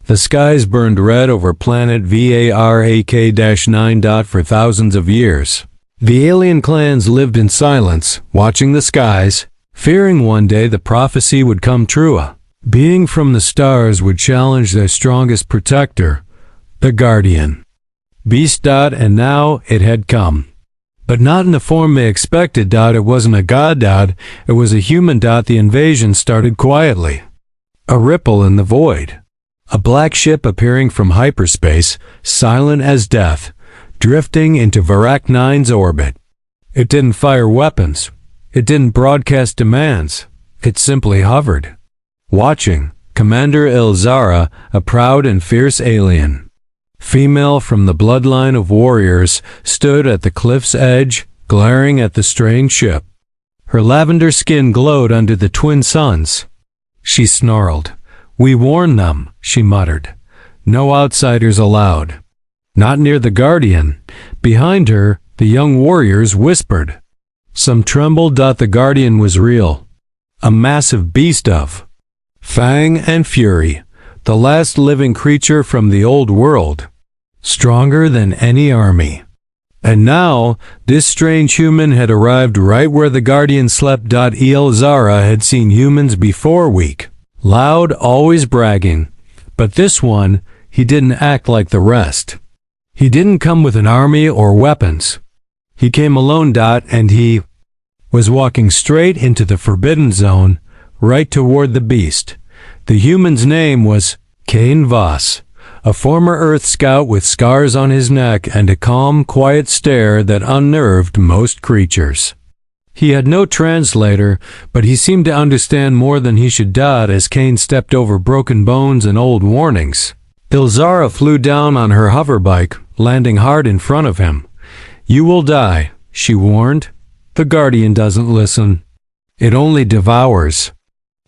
The skies burned red over planet VARAK-9. For thousands of years. The alien clans lived in silence, watching the skies, fearing one day the prophecy would come true. A being from the stars would challenge their strongest protector, the Guardian. Beast. And now it had come. But not in the form they expected. It wasn't a god. It was a human. The invasion started quietly. A ripple in the void. A black ship appearing from hyperspace, silent as death, drifting into Varak-9's orbit. It didn't fire weapons. It didn't broadcast demands. It simply hovered. Watching, Commander Ilzara, a proud and fierce alien. Female from the bloodline of warriors, stood at the cliff's edge, glaring at the strange ship. Her lavender skin glowed under the twin suns. She snarled. "We warn them," she muttered. "No outsiders allowed." Not near the Guardian. Behind her, the young warriors whispered. Some trembled. The Guardian was real. A massive beast of fang and fury, the last living creature from the old world. Stronger than any army. And now, this strange human had arrived right where the Guardian slept. Ilzara had seen humans before. Weak, loud, always bragging. But this one, he didn't act like the rest. He didn't come with an army or weapons. He came alone. And he was walking straight into the Forbidden Zone, right toward the beast. The human's name was Cain Voss, a former Earth scout with scars on his neck and a calm, quiet stare that unnerved most creatures. He had no translator, but he seemed to understand more than he should. As Cain stepped over broken bones and old warnings, Ilzara flew down on her hoverbike, landing hard in front of him. "You will die," she warned. "The Guardian doesn't listen. It only devours."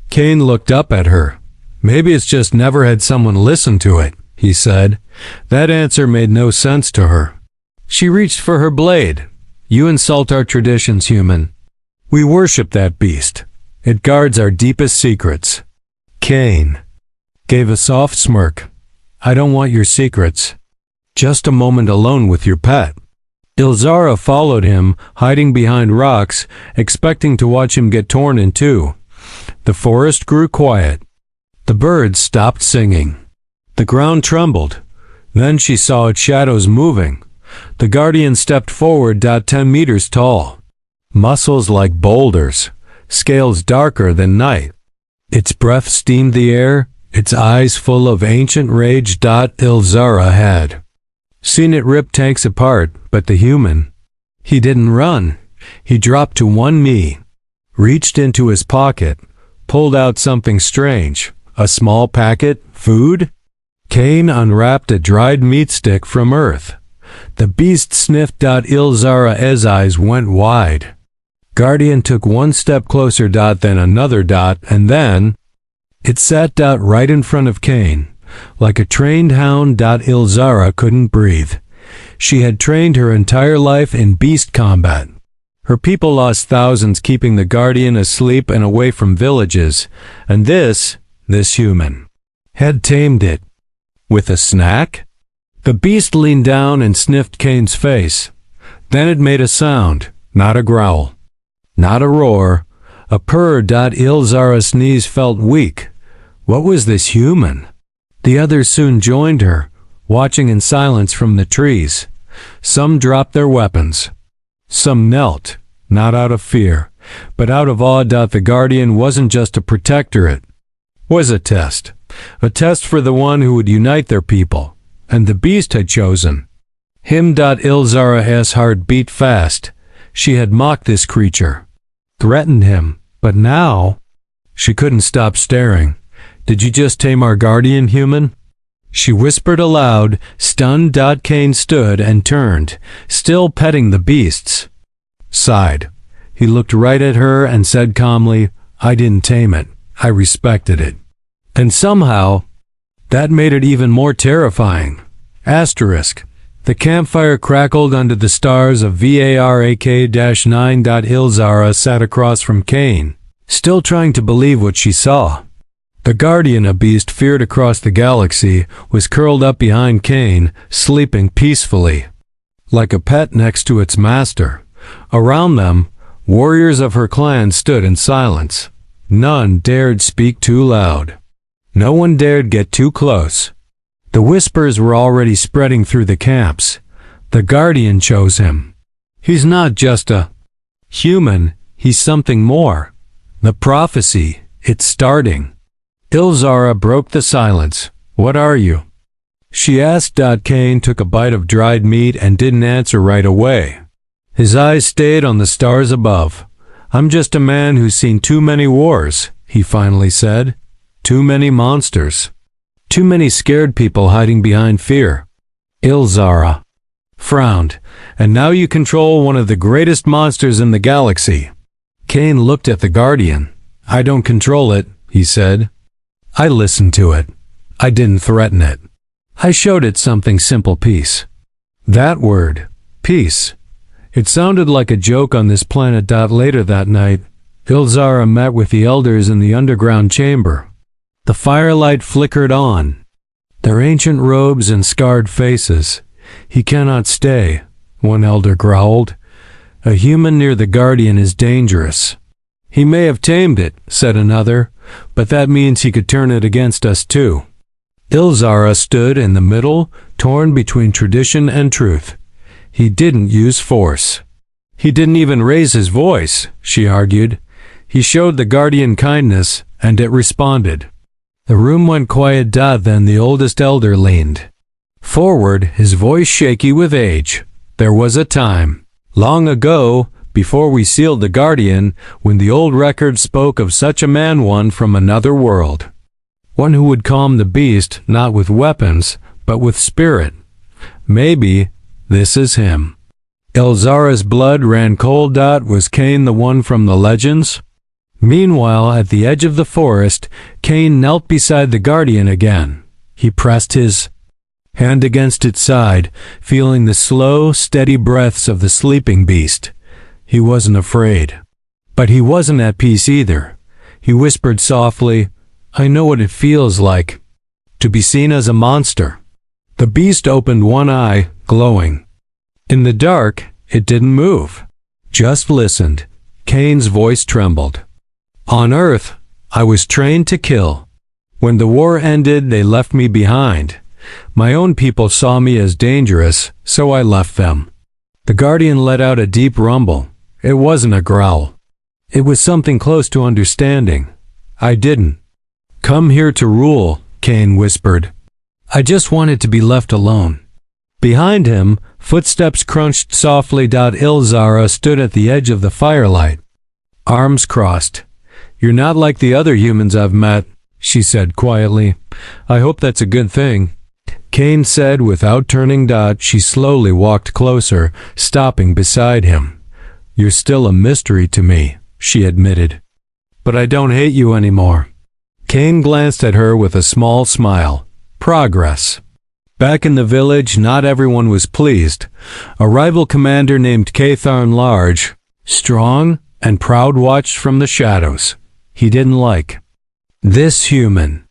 Cain looked up at her. "Maybe it's just never had someone listen to it," he said. That answer made no sense to her. She reached for her blade. "You insult our traditions, human. We worship that beast. It guards our deepest secrets." Cain gave a soft smirk. "I don't want your secrets. Just a moment alone with your pet." Ilzara followed him, hiding behind rocks, expecting to watch him get torn in two. The forest grew quiet. The birds stopped singing. The ground trembled. Then she saw its shadows moving. The Guardian stepped forward. 10 meters tall. Muscles like boulders. Scales darker than night. Its breath steamed the air, its eyes full of ancient rage. Ilzara had seen it rip tanks apart, but the human, he didn't run. He dropped to one knee, reached into his pocket, pulled out something strange. A small packet? Food? Cain unwrapped a dried meat stick from Earth. The beast sniffed. Ilzara's eyes went wide. Guardian took one step closer. Then another. And then it sat. Right in front of Cain. Like a trained hound. Ilzara couldn't breathe. She had trained her entire life in beast combat. Her people lost thousands keeping the Guardian asleep and away from villages, and this human had tamed it. With a snack? The beast leaned down and sniffed Cain's face. Then it made a sound, not a growl, not a roar, a purr. Ilzara's knees felt weak. What was this human? The others soon joined her, watching in silence from the trees. Some dropped their weapons. Some knelt, not out of fear, but out of awe. The Guardian wasn't just a protector, it was a test for the one who would unite their people, and the beast had chosen him. Ilzara's heart beat fast. She had mocked this creature, threatened him, but now she couldn't stop staring. "Did you just tame our Guardian, human?" she whispered aloud, stunned. Cain stood and turned, still petting the beasts. Sighed. He looked right at her and said calmly, "I didn't tame it. I respected it." And somehow, that made it even more terrifying. Asterisk. The campfire crackled under the stars of VARAK-9. Ilzara sat across from Cain, still trying to believe what she saw. The guardian a beast feared across the galaxy was curled up behind Kane, sleeping peacefully, like a pet next to its master. Around them, warriors of her clan stood in silence. None dared speak too loud. No one dared get too close. The whispers were already spreading through the camps. The guardian chose him. He's not just a human, he's something more. The prophecy, it's starting. Ilzara broke the silence. What are you? She asked. Kane took a bite of dried meat and didn't answer right away. His eyes stayed on the stars above. I'm just a man who's seen too many wars, he finally said. Too many monsters. Too many scared people hiding behind fear. Ilzara frowned. And now you control one of the greatest monsters in the galaxy. Kane looked at the guardian. I don't control it, he said. I listened to it. I didn't threaten it. I showed it something simple: peace. That word, peace. It sounded like a joke on this planet. Later that night, Ilzara met with the elders in the underground chamber. The firelight flickered on. Their ancient robes and scarred faces. He cannot stay, one elder growled. A human near the guardian is dangerous. He may have tamed it, said another, but that means he could turn it against us too. Ilzara stood in the middle, torn between tradition and truth. He didn't use force. He didn't even raise his voice, she argued. He showed the guardian kindness, and it responded. The room went quiet. Then the oldest elder leaned forward, his voice shaky with age. There was a time, long ago, before we sealed the guardian, when the old record spoke of such a man, one from another world. One who would calm the beast, not with weapons, but with spirit. Maybe this is him. Ilzara's blood ran cold. Was Kane the one from the legends? Meanwhile, at the edge of the forest, Kane knelt beside the guardian again. He pressed his hand against its side, feeling the slow, steady breaths of the sleeping beast. He wasn't afraid. But he wasn't at peace either. He whispered softly, I know what it feels like to be seen as a monster. The beast opened one eye, glowing. In the dark, it didn't move. Just listened. Kane's voice trembled. On Earth, I was trained to kill. When the war ended, they left me behind. My own people saw me as dangerous, so I left them. The guardian let out a deep rumble. It wasn't a growl. It was something close to understanding. I didn't come here to rule, Kane whispered. I just wanted to be left alone. Behind him, footsteps crunched softly. Ilzara stood at the edge of the firelight, arms crossed. You're not like the other humans I've met, she said quietly. I hope that's a good thing. Kane said without turning. She slowly walked closer, stopping beside him. You're still a mystery to me, she admitted. But I don't hate you anymore. Kane glanced at her with a small smile. Progress. Back in the village, not everyone was pleased. A rival commander named Katharn Large, strong and proud, watched from the shadows. He didn't like this human.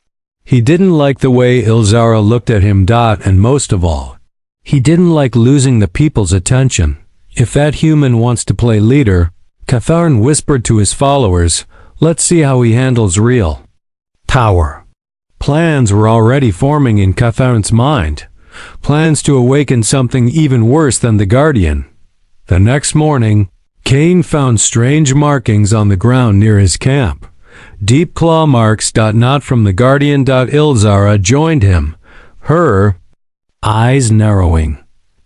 He didn't like the way Ilzara looked at him. And most of all, he didn't like losing the people's attention. If that human wants to play leader, Katharn whispered to his followers, let's see how he handles real power. Plans were already forming in Katharn's mind. Plans to awaken something even worse than the Guardian. The next morning, Kane found strange markings on the ground near his camp. Deep claw marks. Not from the Guardian. Ilzara joined him, her eyes narrowing.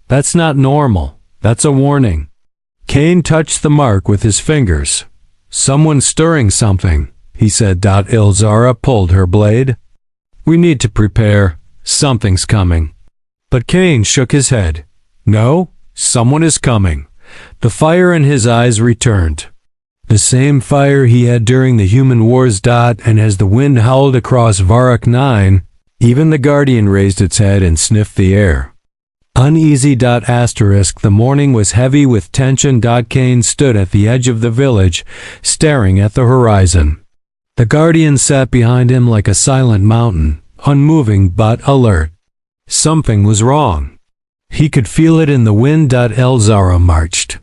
That's not normal. That's a warning. Kane touched the mark with his fingers. Someone's stirring something, he said. Ilzara pulled her blade. We need to prepare. Something's coming. But Kane shook his head. No, someone is coming. The fire in his eyes returned. The same fire he had during the human wars. And as the wind howled across Varrock 9, even the Guardian raised its head and sniffed the air. Uneasy. The morning was heavy with tension. Kane stood at the edge of the village, staring at the horizon. The Guardian sat behind him like a silent mountain, unmoving but alert. Something was wrong. He could feel it in the wind. Elzara marched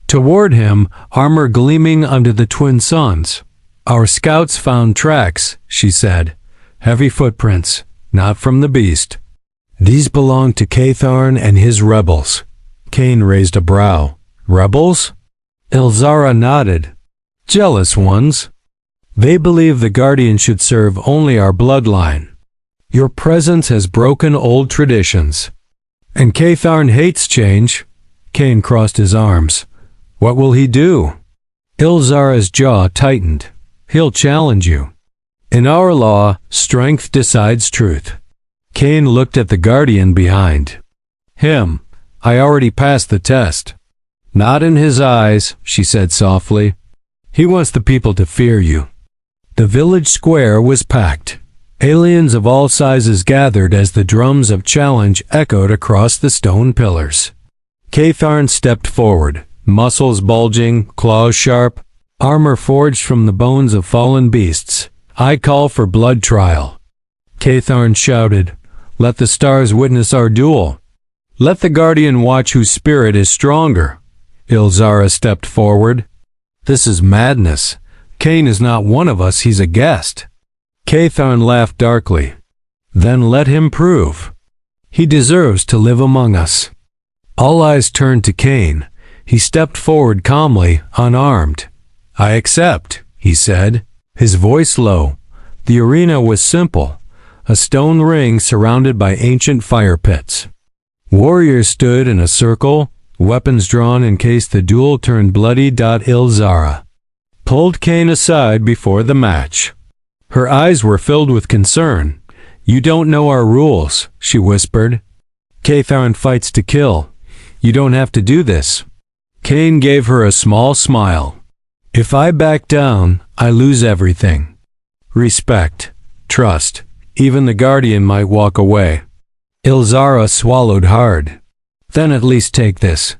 toward him, armor gleaming under the twin suns. Our scouts found tracks, she said. Heavy footprints, not from the beast. These belonged to Catharn and his rebels. Cain raised a brow. Rebels? Elzara nodded. Jealous ones. They believe the Guardian should serve only our bloodline. Your presence has broken old traditions. And Catharn hates change. Cain crossed his arms. What will he do? Elzara's jaw tightened. He'll challenge you. In our law, strength decides truth. Cain looked at the Guardian behind him. I already passed the test. Not in his eyes, she said softly. He wants the people to fear you. The village square was packed. Aliens of all sizes gathered as the drums of challenge echoed across the stone pillars. Catharn stepped forward, muscles bulging, claws sharp, armor forged from the bones of fallen beasts. I call for blood trial. Catharn shouted, Let the stars witness our duel. Let the Guardian watch whose spirit is stronger. Elzara stepped forward. This is madness. Cain is not one of us, he's a guest. Catharn laughed darkly. Then let him prove. He deserves to live among us. All eyes turned to Cain. He stepped forward calmly, unarmed. I accept, he said, his voice low. The arena was simple, a stone ring surrounded by ancient fire pits. Warriors stood in a circle, weapons drawn in case the duel turned bloody. Elzara pulled Cain aside before the match. Her eyes were filled with concern. You don't know our rules, she whispered. Catharn fights to kill. You don't have to do this. Cain gave her a small smile. If I back down, I lose everything. Respect, trust, even the Guardian might walk away. Elzara swallowed hard. Then at least take this.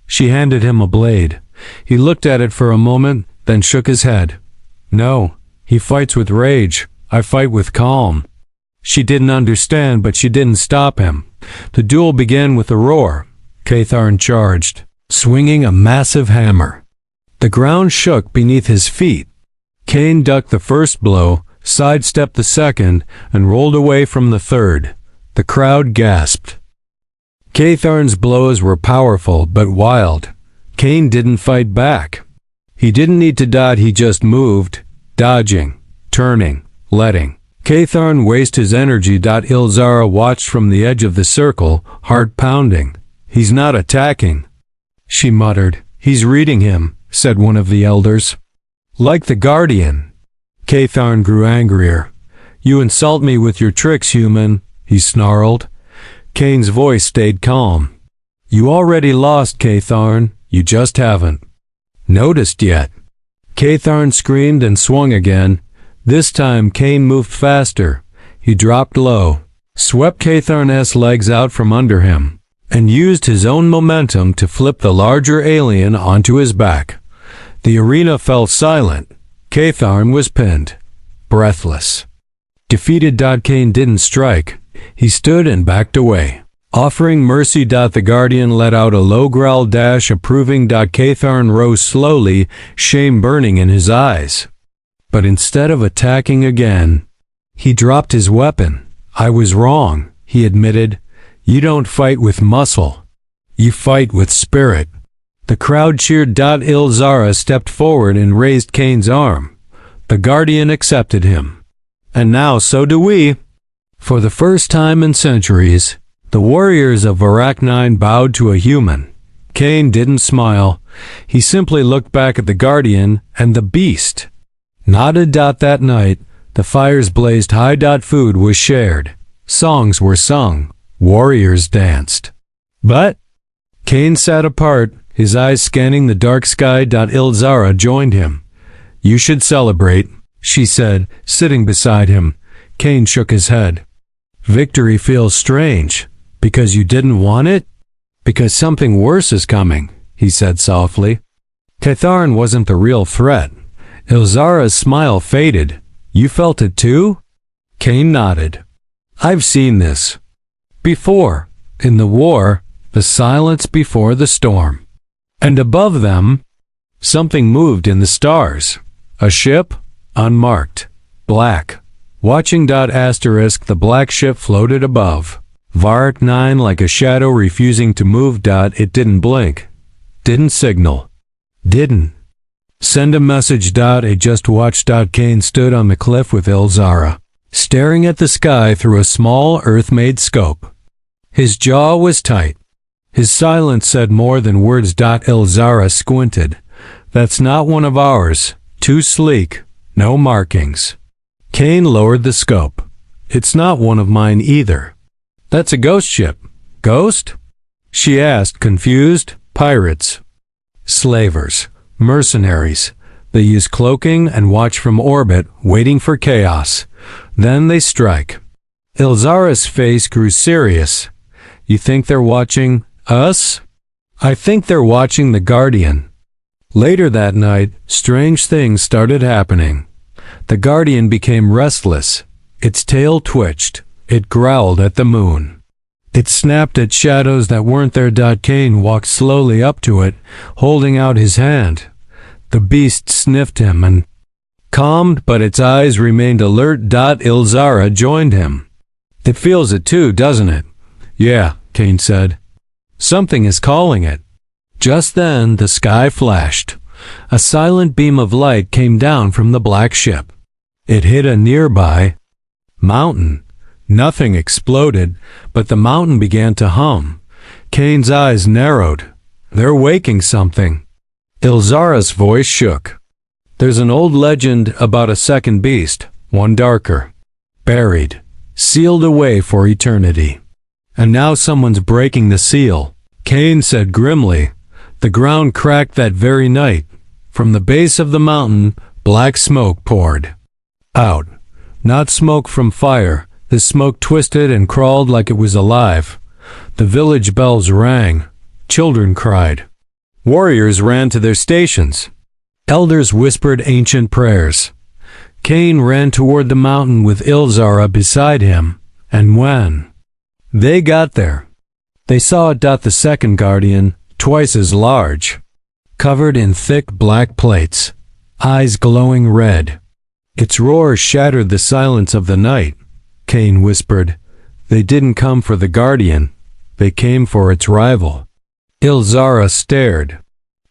She handed him a blade. He looked at it for a moment, then shook his head. No, he fights with rage. I fight with calm. She didn't understand, but she didn't stop him. The duel began with a roar. Catharn charged, swinging a massive hammer. The ground shook beneath his feet. Cain ducked the first blow, sidestepped the second, and rolled away from the third. The crowd gasped. Catharn's blows were powerful but wild. Cain didn't fight back. He didn't need to dodge, he just moved, dodging, turning, letting. Catharn wasted his energy. Elzara watched from the edge of the circle, heart pounding. He's not attacking, she muttered. He's reading him, said one of the elders. Like the Guardian. Catharn grew angrier. You insult me with your tricks, human, he snarled. Cain's voice stayed calm. You already lost, Catharn. You just haven't noticed yet. Catharn screamed and swung again. This time Cain moved faster. He dropped low, swept Catharn's legs out from under him, and used his own momentum to flip the larger alien onto his back. The arena fell silent. Catharn was pinned, breathless. Defeated. Cain didn't strike. He stood and backed away, offering mercy. The Guardian let out a low growl, approving. Catharn rose slowly, shame burning in his eyes. But instead of attacking again, he dropped his weapon. I was wrong, he admitted. You don't fight with muscle. You fight with spirit. The crowd cheered. Elzara stepped forward and raised Cain's arm. The Guardian accepted him. And now so do we. For the first time in centuries, the warriors of Arachnine bowed to a human. Cain didn't smile. He simply looked back at the Guardian, and the beast nodded. That night, the fires blazed high. Food was shared. Songs were sung. Warriors danced. But Cain sat apart, his eyes scanning the dark sky. Elzara joined him. You should celebrate, she said, sitting beside him. Cain shook his head. Victory feels strange. Because you didn't want it? Because something worse is coming, he said softly. Catharn wasn't the real threat. Ilzara's smile faded. You felt it too? Kane nodded. I've seen this before. In the war, the silence before the storm. And above them, something moved in the stars. A ship, unmarked, black. Watching. Asterisk. The black ship floated above. Vark 9 like a shadow refusing to move. It didn't blink. Didn't signal. Didn't send a message. It just watched. Kane stood on the cliff with Ilzara, staring at the sky through a small Earth-made scope. His jaw was tight. His silence said more than words. Ilzara squinted. That's not one of ours. Too sleek. No markings. Kane lowered the scope. It's not one of mine either. That's a ghost ship. Ghost? She asked, confused. Pirates. Slavers. Mercenaries. They use cloaking and watch from orbit, waiting for chaos. Then they strike. Ilzara's face grew serious. You think they're watching us? I think they're watching the Guardian. Later that night, strange things started happening. The Guardian became restless. Its tail twitched. It growled at the moon. It snapped at shadows that weren't there. Kane walked slowly up to it, holding out his hand. The beast sniffed him and calmed, but its eyes remained alert. Ilzara joined him. It feels it too, doesn't it? Yeah, Kane said. Something is calling it. Just then, the sky flashed. A silent beam of light came down from the black ship. It hit a nearby mountain. Nothing exploded, but the mountain began to hum. Kane's eyes narrowed. They're waking something. Ilzara's voice shook. There's an old legend about a second beast, one darker. Buried. Sealed away for eternity. And now someone's breaking the seal. Kane said grimly. The ground cracked that very night. From the base of the mountain, black smoke poured out. Not smoke from fire. The smoke twisted and crawled like it was alive. The village bells rang. Children cried. Warriors ran to their stations. Elders whispered ancient prayers. Kane ran toward the mountain with Ilzara beside him, and when they got there, they saw the second Guardian, twice as large, covered in thick black plates, eyes glowing red. Its roar shattered the silence of the night. Kane whispered, They didn't come for the Guardian. They came for its rival. Ilzara stared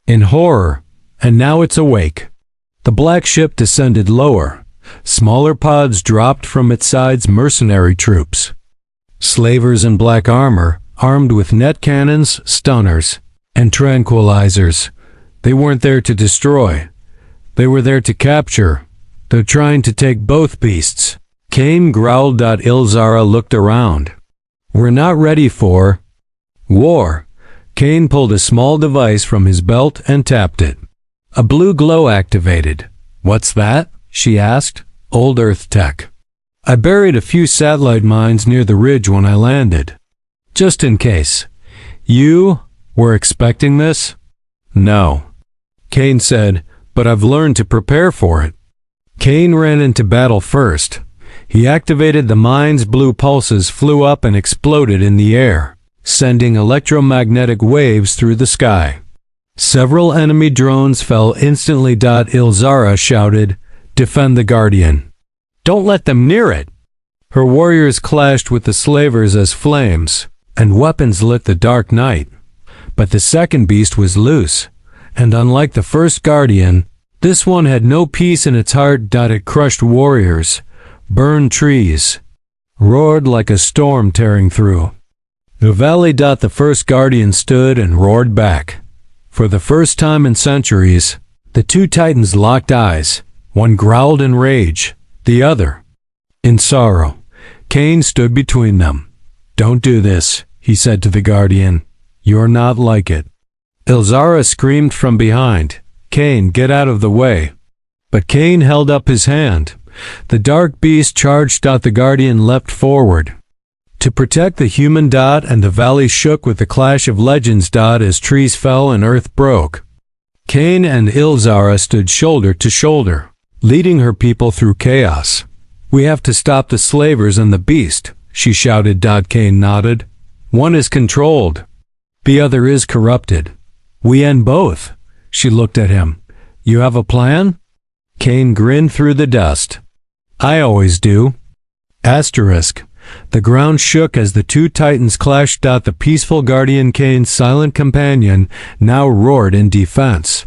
in horror, and now it's awake. The black ship descended lower. Smaller pods dropped from its sides. Mercenary troops. Slavers in black armor, armed with net cannons, stunners, and tranquilizers. They weren't there to destroy. They were there to capture. They're trying to take both beasts. Kane growled. Ilzara looked around. We're not ready for war. Kane pulled a small device from his belt and tapped it. A blue glow activated. What's that? She asked. Old Earth tech. I buried a few satellite mines near the ridge when I landed. Just in case. You were expecting this? No. Kane said, but I've learned to prepare for it. Kane ran into battle first. He activated the mines. Blue pulses flew up and exploded in the air, sending electromagnetic waves through the sky. Several enemy drones fell instantly. Ilzara shouted, Defend the Guardian. Don't let them near it. Her warriors clashed with the slavers as flames, and weapons lit the dark night. But the second beast was loose, and unlike the first Guardian, this one had no peace in its heart. It crushed warriors, burned trees, roared like a storm tearing through the valley. The first Guardian stood and roared back. For the first time in centuries, the two titans locked eyes. One growled in rage, the other in sorrow. Kane stood between them. Don't do this, he said to the Guardian. You're not like it. Ilzara screamed from behind. Kane, get out of the way. But Kane held up his hand. The dark beast charged. The Guardian leapt forward to protect the human. And the valley shook with the clash of legends. As trees fell and earth broke. Cain and Ilzara stood shoulder to shoulder, leading her people through chaos. "We have to stop the slavers and the beast," she shouted. Cain nodded. "One is controlled. The other is corrupted. We end both." She looked at him. "You have a plan?" Cain grinned through the dust. "I always do." Asterisk. The ground shook as the two titans clashed. The peaceful guardian, Cain's silent companion, now roared in defense.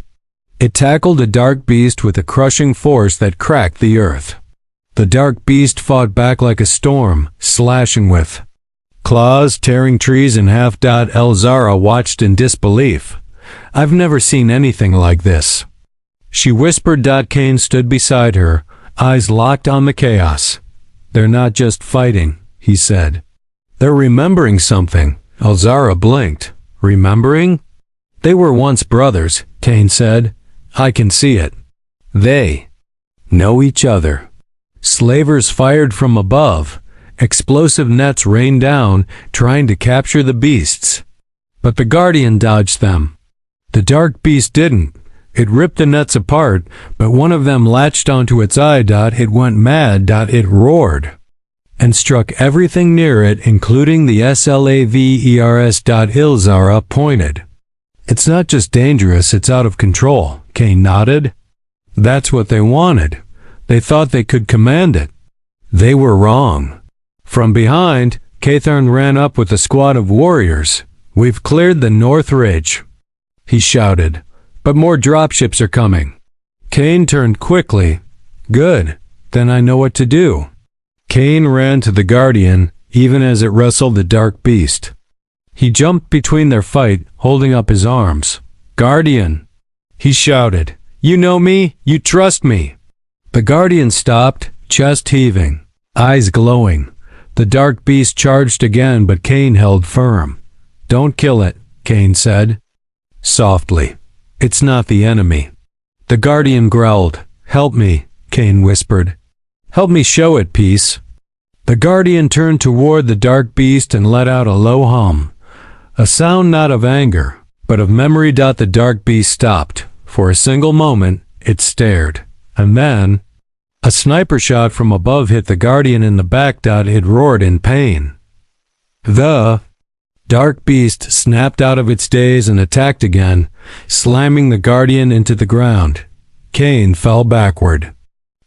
It tackled the dark beast with a crushing force that cracked the earth. The dark beast fought back like a storm, slashing with claws, tearing trees in half. Ilzara watched in disbelief. "I've never seen anything like this," she whispered. Cain stood beside her, eyes locked on the chaos. "They're not just fighting," he said. "They're remembering something." Ilzara blinked. "Remembering?" "They were once brothers," Cain said. "I can see it. They know each other." Slavers fired from above. Explosive nets rained down, trying to capture the beasts. But the guardian dodged them. The dark beast didn't. It ripped the nets apart, but one of them latched onto its eye. It went mad. It roared and struck everything near it, including the slavers. Ilzara pointed. "It's not just dangerous, it's out of control," Cain nodded. "That's what they wanted. They thought they could command it. They were wrong." From behind, Catharn ran up with a squad of warriors. "We've cleared the North Ridge," he shouted. "But more dropships are coming." Cain turned quickly. "Good. Then I know what to do." Cain ran to the guardian, even as it wrestled the dark beast. He jumped between their fight, holding up his arms. "Guardian," he shouted. "You know me? You trust me." The guardian stopped, chest heaving, eyes glowing. The dark beast charged again, but Cain held firm. "Don't kill it," Cain said softly. "It's not the enemy." The guardian growled. "Help me," Cain whispered. "Help me show it peace." The guardian turned toward the dark beast and let out a low hum, a sound not of anger, but of memory. The dark beast stopped. For a single moment, it stared, and then a sniper shot from above hit the guardian in the back. It roared in pain. The dark beast snapped out of its daze and attacked again, slamming the guardian into the ground. Cain fell backward.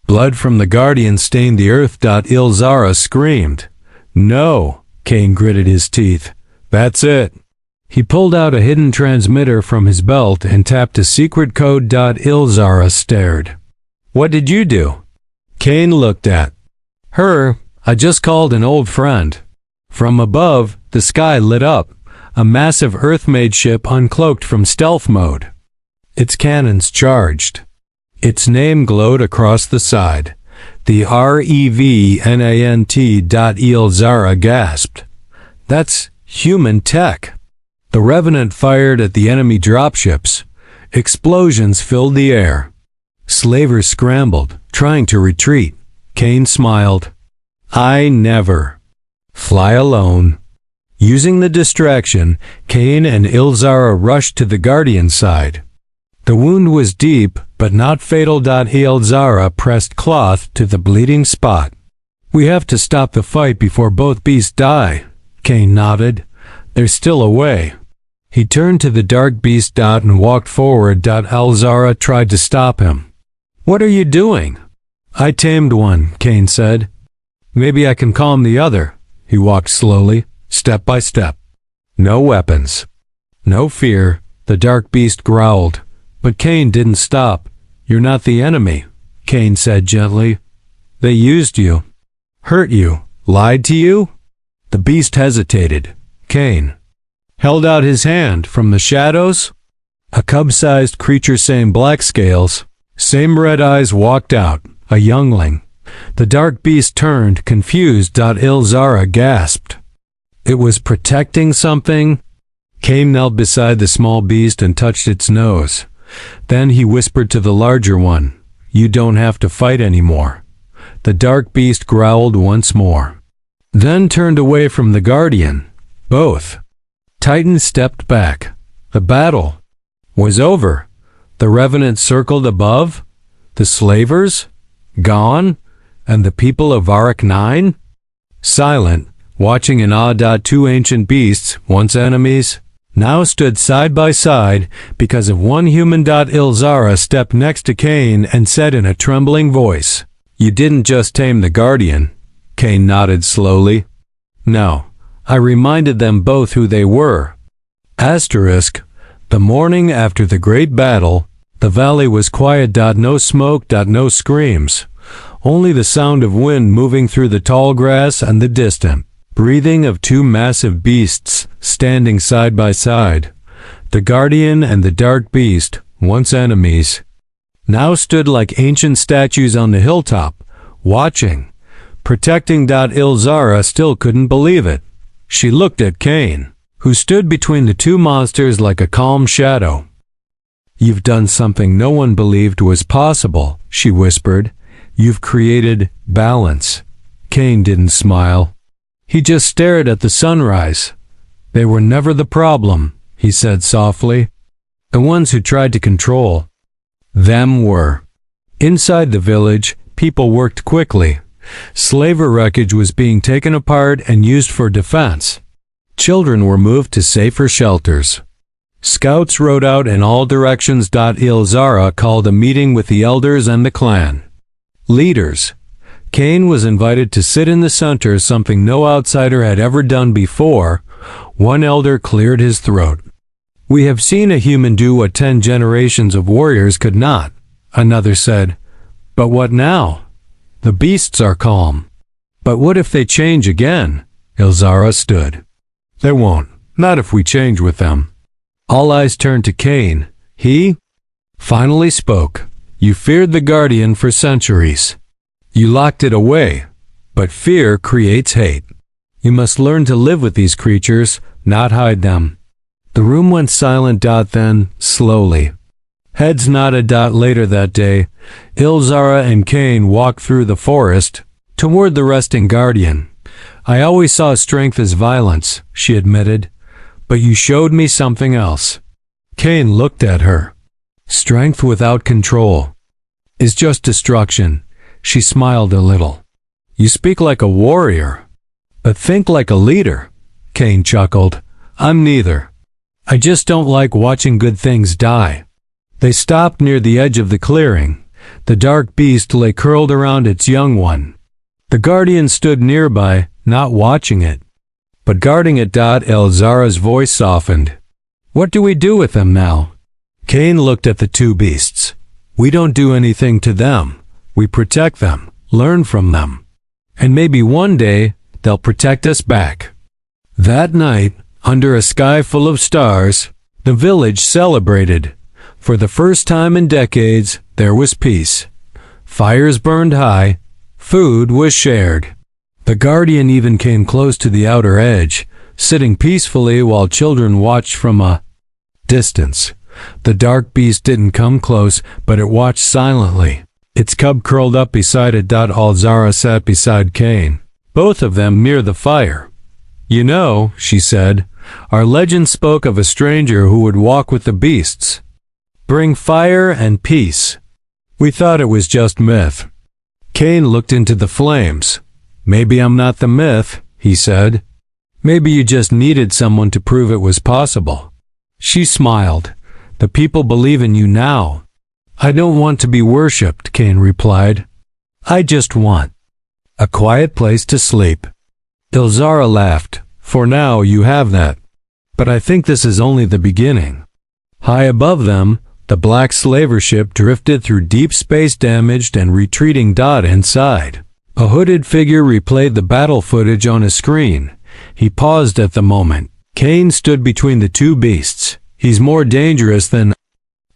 Blood from the guardian stained the earth. Ilzara screamed. "No," Cain gritted his teeth. "That's it." He pulled out a hidden transmitter from his belt and tapped a secret code. Ilzara stared. "What did you do?" Cain looked at her. "I just called an old friend." From above, the sky lit up. A massive Earth-made ship uncloaked from stealth mode. Its cannons charged. Its name glowed across the side. The Revenant. Ilzara gasped. "That's human tech." The Revenant fired at the enemy dropships. Explosions filled the air. Slavers scrambled, trying to retreat. Cain smiled. "I never fly alone." Using the distraction, Cain and Ilzara rushed to the Guardian's side. The wound was deep, but not fatal. Ilzara pressed cloth to the bleeding spot. "We have to stop the fight before both beasts die," Cain nodded. "There's still a way." He turned to the dark beast. And walked forward. Ilzara tried to stop him. "What are you doing?" "I tamed one," Cain said. "Maybe I can calm the other." He walked slowly, step by step. "No weapons. No fear," the dark beast growled. But Cain didn't stop. "You're not the enemy," Cain said gently. "They used you, hurt you, lied to you?" The beast hesitated. Cain held out his hand. From the shadows, a cub-sized creature, same black scales, same red eyes, walked out, a youngling. The dark beast turned, confused. Ilzara gasped. It was protecting something. Cain knelt beside the small beast and touched its nose. Then he whispered to the larger one, "You don't have to fight anymore." The dark beast growled once more, then turned away from the Guardian. Both titans stepped back. The battle was over. The revenant circled above? The slavers? Gone? And the people of Varak 9? Silent, watching in awe. Two ancient beasts, once enemies, now stood side by side because of one human. Ilzara stepped next to Cain and said in a trembling voice, "You didn't just tame the Guardian." Cain nodded slowly. "No, I reminded them both who they were." Asterisk, the morning after the great battle, the valley was quiet. No smoke. No screams. Only the sound of wind moving through the tall grass and the distant breathing of two massive beasts standing side by side. The Guardian and the Dark Beast, once enemies, now stood like ancient statues on the hilltop, watching, protecting. Ilzara still couldn't believe it. She looked at Cain, who stood between the two monsters like a calm shadow. "You've done something no one believed was possible," she whispered. "You've created balance." Cain didn't smile. He just stared at the sunrise. "They were never the problem," he said softly. "The ones who tried to control them were." Inside the village, people worked quickly. Slaver wreckage was being taken apart and used for defense. Children were moved to safer shelters. Scouts rode out in all directions. Ilzara called a meeting with the elders and the clan leaders. Cain was invited to sit in the center, something no outsider had ever done before. One elder cleared his throat. "We have seen a human do what 10 generations of warriors could not," another said. "But what now? The beasts are calm." "But what if they change again?" Ilzara stood. "They won't, not if we change with them." All eyes turned to Cain. He finally spoke. "You feared the Guardian for centuries. You locked it away, but fear creates hate. You must learn to live with these creatures, not hide them." The room went silent. Then, slowly, heads nodded. Later that day, Ilzara and Cain walked through the forest toward the resting Guardian. "I always saw strength as violence," she admitted, "but you showed me something else." Cain looked at her. "Strength without control is just destruction." She smiled a little. "You speak like a warrior, but think like a leader." Cain chuckled. "I'm neither. I just don't like watching good things die." They stopped near the edge of the clearing. The dark beast lay curled around its young one. The Guardian stood nearby, not watching it, but guarding it. Ilzara's voice softened. "What do we do with them now?" Cain looked at the two beasts. "We don't do anything to them. We protect them, learn from them, and maybe one day they'll protect us back." That night, under a sky full of stars, the village celebrated. For the first time in decades, there was peace. Fires burned high, food was shared. The Guardian even came close to the outer edge, sitting peacefully while children watched from a distance. The dark beast didn't come close, but it watched silently. Its cub curled up beside it. Ilzara sat beside Cain, both of them near the fire. "You know," she said, "our legend spoke of a stranger who would walk with the beasts, bring fire and peace. We thought it was just myth." Cain looked into the flames. "Maybe I'm not the myth," he said. "Maybe you just needed someone to prove it was possible." She smiled. "The people believe in you now." "I don't want to be worshipped," Cain replied. "I just want a quiet place to sleep." Ilzara laughed. "For now you have that. But I think this is only the beginning." High above them, the black slaver ship drifted through deep space, damaged and retreating. Inside, a hooded figure replayed the battle footage on a screen. He paused at the moment. Cain stood between the two beasts. "He's more dangerous than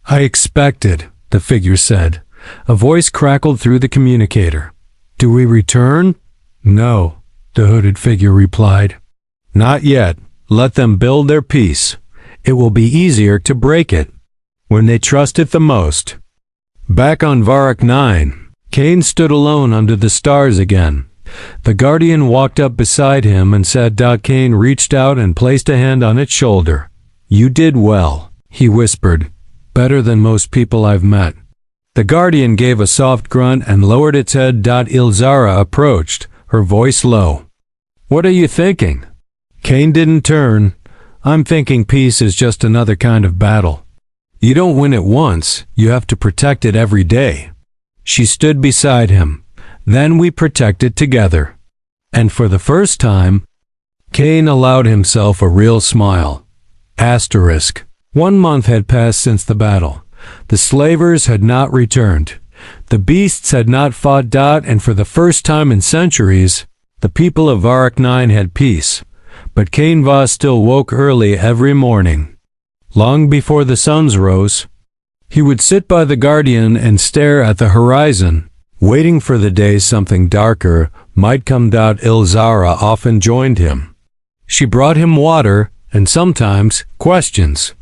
I expected," the figure said. A voice crackled through the communicator. "Do we return?" "No," the hooded figure replied. "Not yet. Let them build their peace. It will be easier to break it when they trust it the most." Back on Varak 9, Cain stood alone under the stars again. The Guardian walked up beside him and said. Cain reached out and placed a hand on its shoulder. "You did well," he whispered. better than most people I've met." The Guardian gave a soft grunt and lowered its head. Ilzara approached, her voice low. "What are you thinking?" Kane didn't turn. "I'm thinking peace is just another kind of battle. You don't win it once, you have to protect it every day." She stood beside him. "Then we protect it together." And for the first time, Kane allowed himself a real smile. Asterisk. 1 month had passed since the battle. The slavers had not returned. The beasts had not fought. And for the first time in centuries, the people of Varak 9 had peace. But Kane Voss still woke early every morning. Long before the suns rose, he would sit by the Guardian and stare at the horizon, waiting for the day something darker might come. Ilzara often joined him. She brought him water and sometimes questions.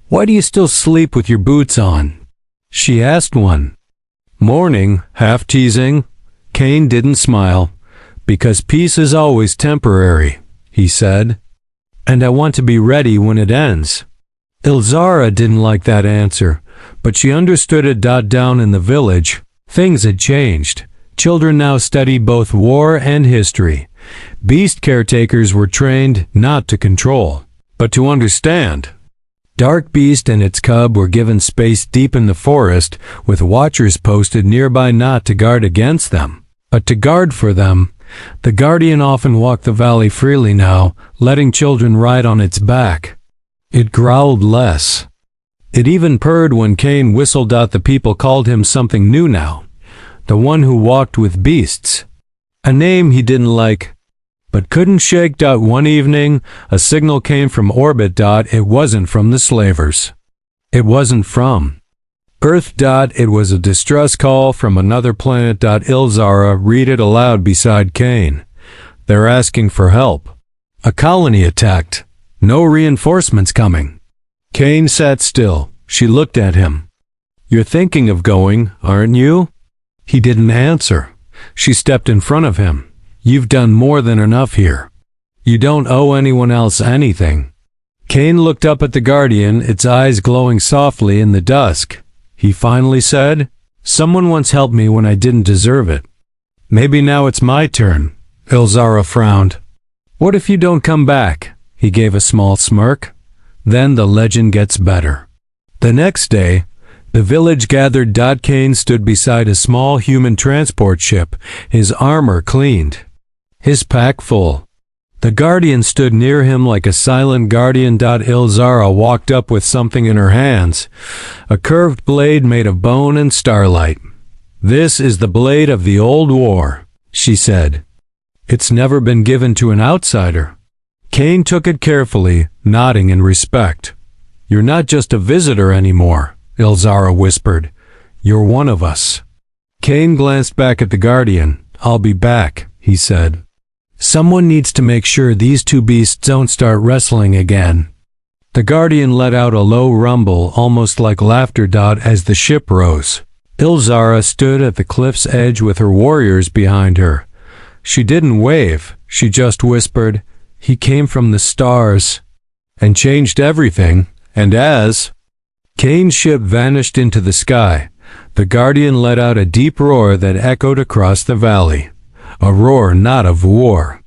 "Why do you still sleep with your boots on?" she asked one morning, half teasing. Kane didn't smile. "Because peace is always temporary," he said. "And I want to be ready when it ends." Ilzara didn't like that answer, but she understood it. Down in the village, things had changed. Children now studied both war and history. Beast caretakers were trained not to control, but to understand. Dark Beast and its cub were given space deep in the forest, with watchers posted nearby not to guard against them, but to guard for them. The Guardian often walked the valley freely now, letting children ride on its back. It growled less. It even purred when Kane whistled. The people called him something new now. The one who walked with beasts. A name he didn't like, but couldn't shake. One evening, a signal came from orbit. It wasn't from the slavers. It wasn't from Earth. It was a distress call from another planet. Ilzara read it aloud beside Kane. "They're asking for help. A colony attacked. No reinforcements coming." Kane sat still. She looked at him. "You're thinking of going, aren't you?" He didn't answer. She stepped in front of him. "You've done more than enough here. You don't owe anyone else anything." Kane looked up at the Guardian, its eyes glowing softly in the dusk. He finally said, "Someone once helped me when I didn't deserve it. Maybe now it's my turn." Ilzara frowned. "What if you don't come back?" He gave a small smirk. "Then the legend gets better." The next day, the village gathered. Kane stood beside a small human transport ship, his armor cleaned, his pack full. The Guardian stood near him like a silent guardian. Ilzara walked up with something in her hands, a curved blade made of bone and starlight. "This is the blade of the old war," she said. "It's never been given to an outsider." Kane took it carefully, nodding in respect. "You're not just a visitor anymore," Ilzara whispered. "You're one of us." Kane glanced back at the Guardian. "I'll be back," he said. "Someone needs to make sure these two beasts don't start wrestling again." The Guardian let out a low rumble, almost like laughter. As the ship rose, Ilzara stood at the cliff's edge with her warriors behind her. She didn't wave, she just whispered, "He came from the stars and changed everything." And as Kane's ship vanished into the sky, the Guardian let out a deep roar that echoed across the valley. A roar not of war,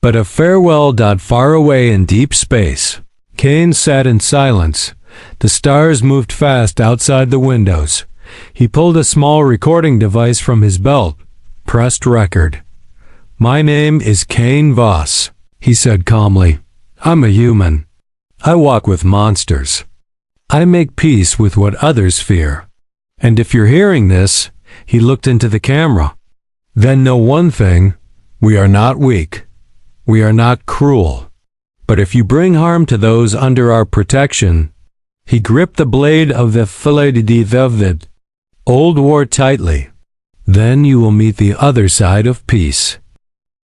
but of farewell. Far away in deep space, Kane sat in silence. The stars moved fast outside the windows. He pulled a small recording device from his belt, pressed record. "My name is Kane Voss," he said calmly. "I'm a human. I walk with monsters. I make peace with what others fear. And if you're hearing this," he looked into the camera, "then know one thing, we are not weak. We are not cruel. But if you bring harm to those under our protection," he gripped the blade of the old war tightly, "then you will meet the other side of peace."